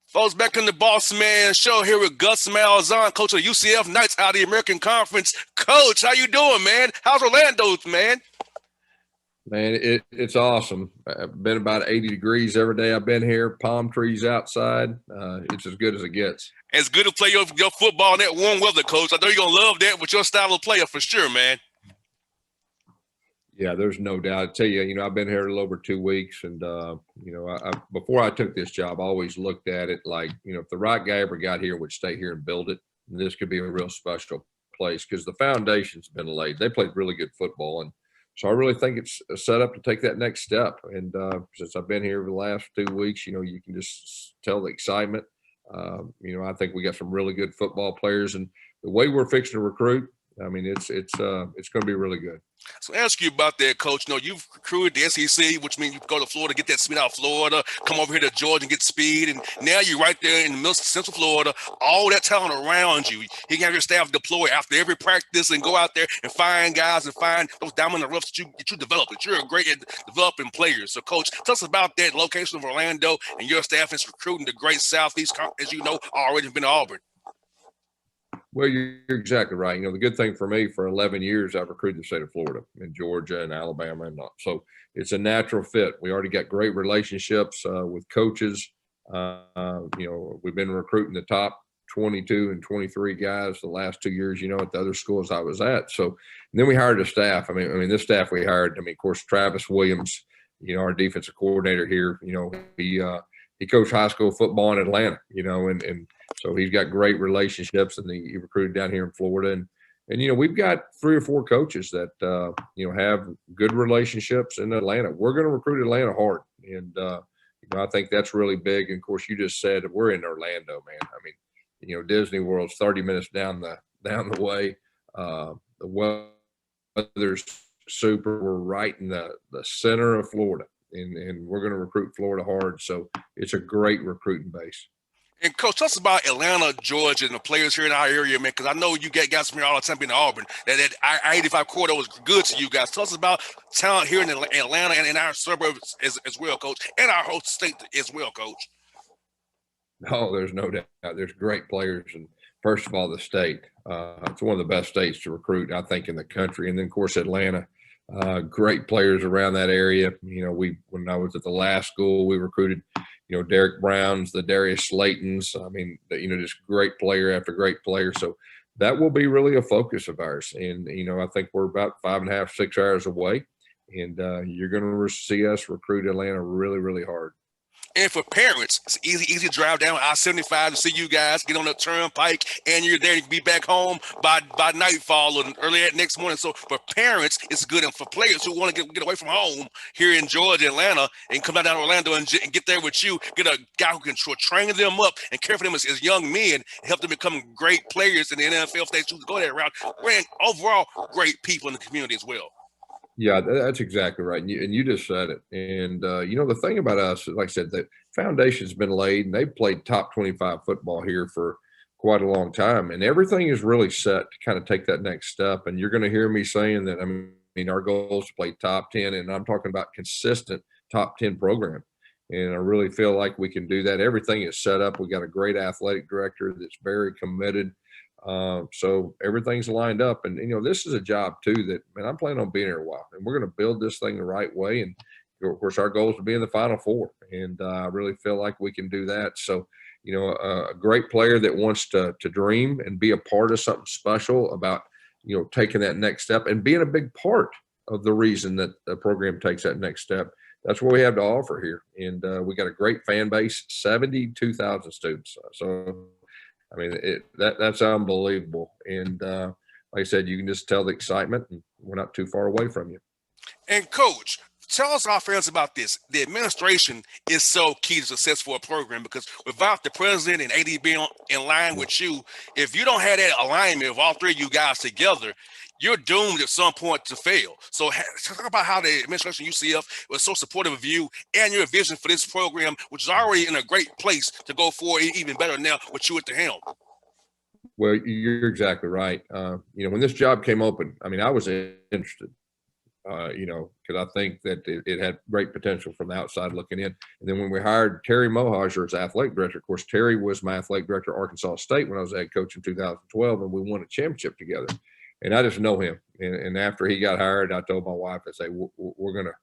Folks, back in the Bossman show here with Gus Malzahn, coach of the UCF Knights out of the American Conference. Coach, how you doing, man? How's Orlando, man? Man, it's awesome. I've been about 80 degrees every day I've been here, palm trees outside. It's as good as it gets. It's good to play your football in that warm weather, coach. I know you're going to love that with your style of player for sure, man. Yeah, there's no doubt. I tell you, I've been here a little over 2 weeks, and before I took this job, I always looked at it like, if the right guy ever got here, would stay here and build it, this could be a real special place because the foundation's been laid. They played really good football, and so I really think it's set up to take that next step. And since I've been here for the last 2 weeks, you can just tell the excitement. I think we got some really good football players, and the way we're fixing to recruit, I mean, it's going to be really good. So I ask you about that, coach. You've recruited the SEC, which means you go to Florida, get that speed out of Florida, come over here to Georgia and get speed, and now you're right there in the middle of Central Florida, all that talent around you. You can have your staff deploy after every practice and go out there and find guys and find those diamond in the roughs that you develop. That you're great at developing players. So, coach, tell us about that location of Orlando and your staff is recruiting the great Southeast, as you know, already been to Auburn. Well, you're exactly right. The good thing for me, for 11 years, I've recruited the state of Florida and Georgia and Alabama and all. So it's a natural fit. We already got great relationships with coaches. We've been recruiting the top 22 and 23 guys the last 2 years, at the other schools I was at. So then we hired a staff. I mean, this staff we hired, of course, Travis Williams, our defensive coordinator here, he coached high school football in Atlanta, and so he's got great relationships, and he recruited down here in Florida. And we've got 3 or 4 coaches that, have good relationships in Atlanta. We're going to recruit Atlanta hard. And, I think that's really big. And, of course, you just said we're in Orlando, man. I mean, Disney World's 30 minutes down the way. The weather's super. We're right in the center of Florida, and we're going to recruit Florida hard. So it's a great recruiting base. And, Coach, tell us about Atlanta, Georgia, and the players here in our area, man, because I know you get guys from here all the time being in Auburn. That I-85 corridor was good to you guys. Tell us about talent here in Atlanta and in our suburbs as well, Coach, and our whole state as well, Coach. Oh, there's no doubt. There's great players. And first of all, the state. It's one of the best states to recruit, I think, in the country. And then, of course, Atlanta. Great players around that area. When I was at the last school, we recruited Derek Browns, the Darius Slaytons. I mean, just great player after great player. So that will be really a focus of ours. And, I think we're about 5.5, 6 hours away. And you're going to see us recruit Atlanta really, really hard. And for parents, it's easy to drive down I-75 to see you guys, get on the turnpike, and you're there. You can be back home by nightfall or early next morning. So for parents, it's good. And for players who want to get away from home here in Georgia, Atlanta, and come down to Orlando and get there with you, get a guy who can train them up and care for them as young men and help them become great players in the NFL if they choose to go that route. And overall, great people in the community as well. Yeah, that's exactly right. And you just said it. And, the thing about us, like I said, the foundation's been laid, and they've played top 25 football here for quite a long time. And everything is really set to kind of take that next step. And you're going to hear me saying that, our goal is to play top 10, and I'm talking about consistent top 10 program. And I really feel like we can do that. Everything is set up. We got a great athletic director that's very committed. So everything's lined up, and this is a job too that, man, I'm planning on being here a while, and we're going to build this thing the right way. And of course, our goal is to be in the Final Four, and I really feel like we can do that. So, a great player that wants to dream and be a part of something special about, taking that next step and being a big part of the reason that the program takes that next step. That's what we have to offer here, and we got a great fan base, 72,000 students. So. I mean, that's unbelievable. And like I said, you can just tell the excitement, and we're not too far away from you. And, Coach, tell us, our friends, about this. The administration is so key to success for a program, because without the president and AD being in line with you, if you don't have that alignment of all 3 of you guys together, you're doomed at some point to fail. So talk about how the administration UCF was so supportive of you and your vision for this program, which is already in a great place to go forward even better now with you at the helm. Well, you're exactly right. When this job came open, I was interested. because I think that it had great potential from the outside looking in. And then when we hired Terry Mohajr as athletic director, of course, Terry was my athletic director at Arkansas State when I was head coach in 2012, and we won a championship together. And I just know him. And after he got hired, I told my wife, I say, we're going to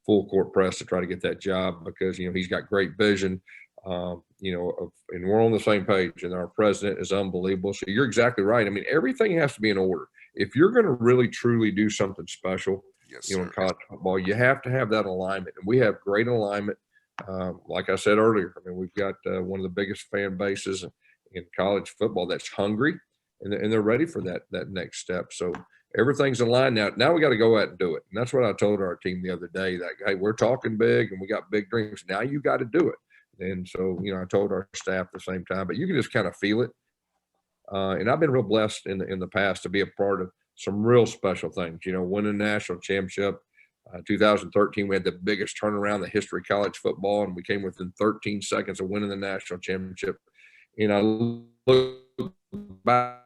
full court press to try to get that job because, he's got great vision, and we're on the same page, and our president is unbelievable. So you're exactly right. I mean, everything has to be in order. If you're going to really, truly do something special, Yes, in sir. college football, you have to have that alignment. And we have great alignment. Like I said earlier, I mean, we've got one of the biggest fan bases in college football that's hungry, and they're ready for that next step. So everything's aligned now. Now we got to go out and do it. And that's what I told our team the other day, that, hey, we're talking big and we got big dreams. Now you got to do it. And so, I told our staff at the same time, but you can just kind of feel it. And I've been real blessed in the past to be a part of some real special things, winning a national championship. 2013, we had the biggest turnaround in the history of college football, and we came within 13 seconds of winning the national championship. And I look back,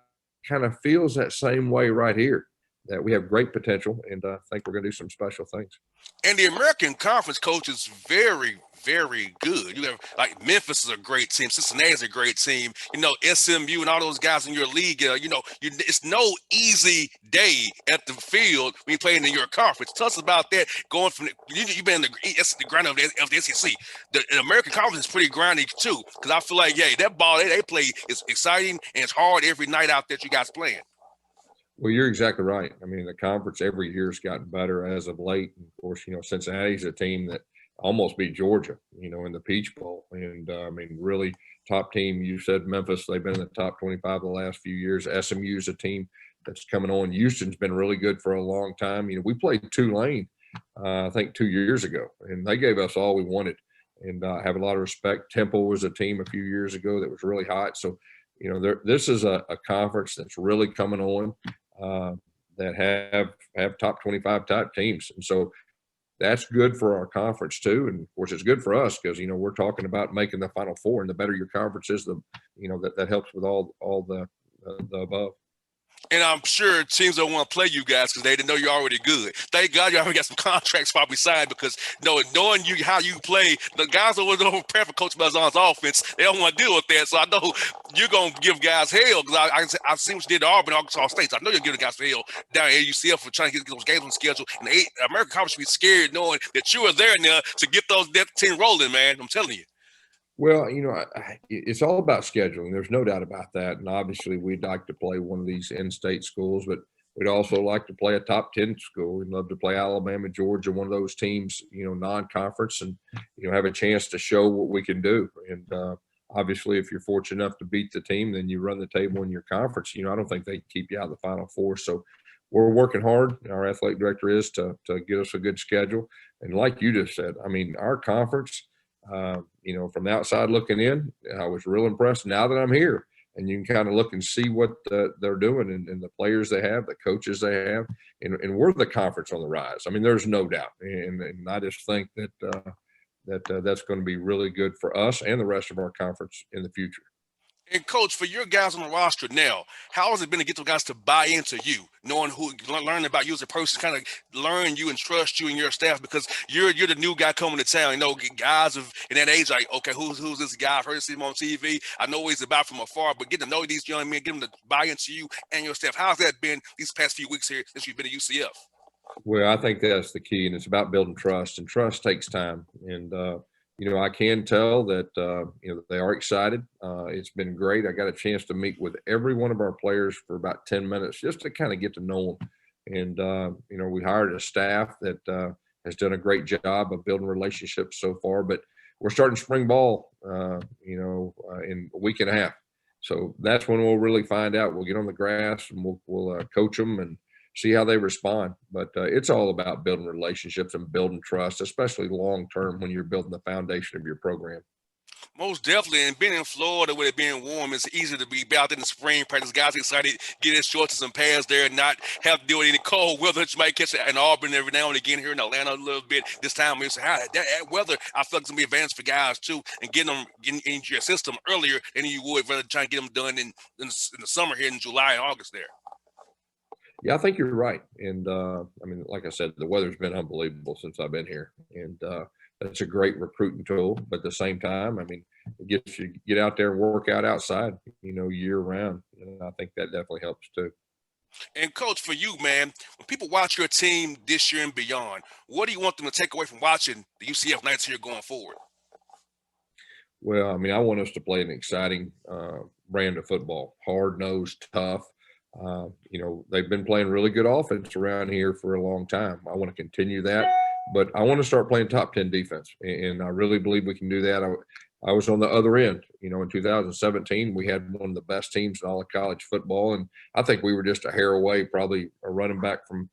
kind of feels that same way right here, that we have great potential, and I think we're going to do some special things. And the American Conference coach is very, very good. You have like Memphis is a great team, Cincinnati is a great team. SMU and all those guys in your league. It's no easy day at the field when you're playing in your conference. Tell us about that. Going from you've been in the grind of the SEC. The American Conference is pretty grindy too, because I feel like that ball they play is exciting and it's hard every night out that you guys playing. Well, you're exactly right. I mean, the conference every year has gotten better as of late. And of course, Cincinnati's a team that almost beat Georgia, in the Peach Bowl. And really top team. You said Memphis, they've been in the top 25 the last few years. SMU's a team that's coming on. Houston's been really good for a long time. We played Tulane, I think 2 years ago, and they gave us all we wanted. And I have a lot of respect. Temple was a team a few years ago that was really hot. So, this is a conference that's really coming on. That have top 25 type teams. And so that's good for our conference too. And of course it's good for us because, we're talking about making the Final Four, and the better your conference is, that helps with all the above. And I'm sure teams don't want to play you guys because they didn't know you're already good. Thank God you already got some contracts probably signed, because knowing you how you play, the guys that were prepared for Coach Malzahn's offense, they don't want to deal with that. So I know you're going to give guys hell, because I've seen what you did to Auburn, Arkansas State. So I know you're giving guys hell down at UCF for trying to get those games on schedule. And the American Conference should be scared knowing that you are there now to get that team rolling, man. I'm telling you. Well, it's all about scheduling. There's no doubt about that. And obviously, we'd like to play one of these in-state schools, but we'd also like to play a top 10 school. We'd love to play Alabama, Georgia, one of those teams, non-conference, and, have a chance to show what we can do. And obviously, if you're fortunate enough to beat the team, then you run the table in your conference. I don't think they can keep you out of the Final Four. So we're working hard. Our athletic director is to get us a good schedule. And like you just said, our conference – from the outside looking in, I was real impressed now that I'm here, and you can kind of look and see what they're doing and the players they have, the coaches they have, and we're the conference on the rise. There's no doubt. And I just think that that's going to be really good for us and the rest of our conference in the future. And Coach, for your guys on the roster now, how has it been to get those guys to buy into you, knowing learning about you as a person, kind of learn you and trust you and your staff, because you're the new guy coming to town. Guys in that age, like, okay, who's this guy? I've heard of him on TV. I know what he's about from afar, but getting to know these young men, get them to buy into you and your staff. How's that been these past few weeks here since you've been at UCF? Well, I think that's the key, and it's about building trust, and trust takes time. And I can tell that, they are excited. It's been great. I got a chance to meet with every one of our players for about 10 minutes just to kind of get to know them. And, we hired a staff that has done a great job of building relationships so far. But we're starting spring ball, in a week and a half. So that's when we'll really find out. We'll get on the grass and we'll coach them and see how they respond. But it's all about building relationships and building trust, especially long term when you're building the foundation of your program. Most definitely, and being in Florida with it being warm, it's easy to be out in the spring practice. Guys excited, get in shorts and some pads there, and not have to deal with any cold weather that you might catch in Auburn every now and again, here in Atlanta a little bit this time. That weather, I feel like it's going to be advantage for guys too, and getting them into your system earlier than you would rather trying to get them done in the summer here in July and August there. Yeah, I think you're right. And I mean, like I said, the weather's been unbelievable since I've been here, and that's a great recruiting tool. But at the same time, I mean, it gets you get out there and work out outside, year round. And I think that definitely helps too. And coach, for you, man, when people watch your team this year and beyond, what do you want them to take away from watching the UCF Knights here going forward? Well, I mean, I want us to play an exciting brand of football, hard nosed, tough. They've been playing really good offense around here for a long time. I want to continue that, but I want to start playing top 10 defense. And I really believe we can do that. I was on the other end. In 2017, we had one of the best teams in all of college football. And I think we were just a hair away, probably a running back from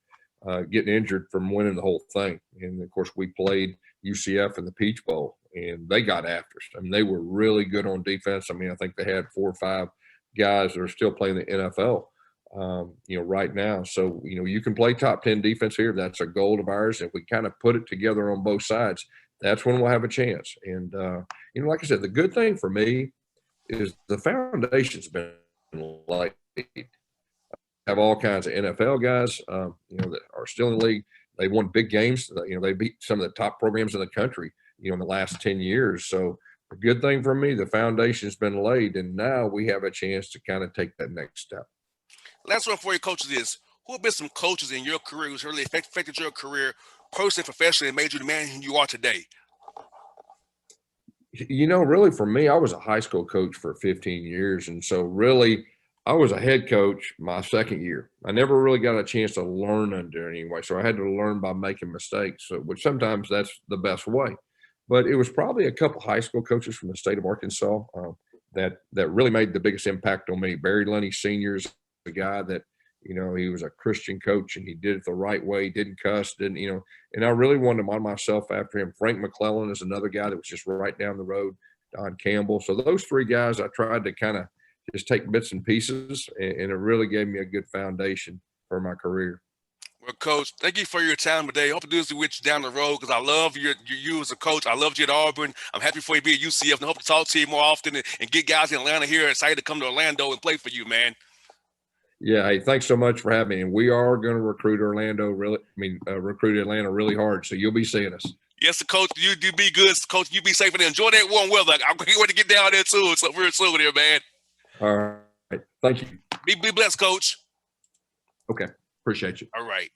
getting injured from winning the whole thing. And of course, we played UCF in the Peach Bowl, and they got after us. I mean, they were really good on defense. I mean, I think they had 4 or 5 guys that are still playing the NFL, right now. So, you can play top 10 defense here. That's a goal of ours. If we kind of put it together on both sides, that's when we'll have a chance. And, like I said, the good thing for me is the foundation's been laid. Have all kinds of NFL guys, that are still in the league. They won big games. They beat some of the top programs in the country, in the last 10 years. So the good thing for me, the foundation's been laid, and now we have a chance to kind of take that next step. Last one for your coaches is, who have been some coaches in your career who's really affected your career personally, professionally, and made you the man you are today? Really for me, I was a high school coach for 15 years. And so really I was a head coach my second year. I never really got a chance to learn under anyway. So I had to learn by making mistakes, which sometimes that's the best way. But it was probably a couple high school coaches from the state of Arkansas that really made the biggest impact on me. Barry Lenny Sr. is a guy that, he was a Christian coach and he did it the right way, didn't cuss, and I really wanted to model myself after him. Frank McClellan is another guy that was just right down the road, Don Campbell. So those 3 guys, I tried to kind of just take bits and pieces, and it really gave me a good foundation for my career. Well, Coach, thank you for your time today. I hope to do this with you down the road because I love you as a coach. I loved you at Auburn. I'm happy for you to be at UCF, and I hope to talk to you more often and get guys in Atlanta here excited to come to Orlando and play for you, man. Yeah, hey, thanks so much for having me. And we are going to recruit recruit Atlanta really hard. So you'll be seeing us. Yes, the coach, you do be good, coach. You be safe and enjoy that warm weather. I'm going to get down there too. So real soon here, man. All right. Thank you. Be blessed, coach. Okay. Appreciate you. All right.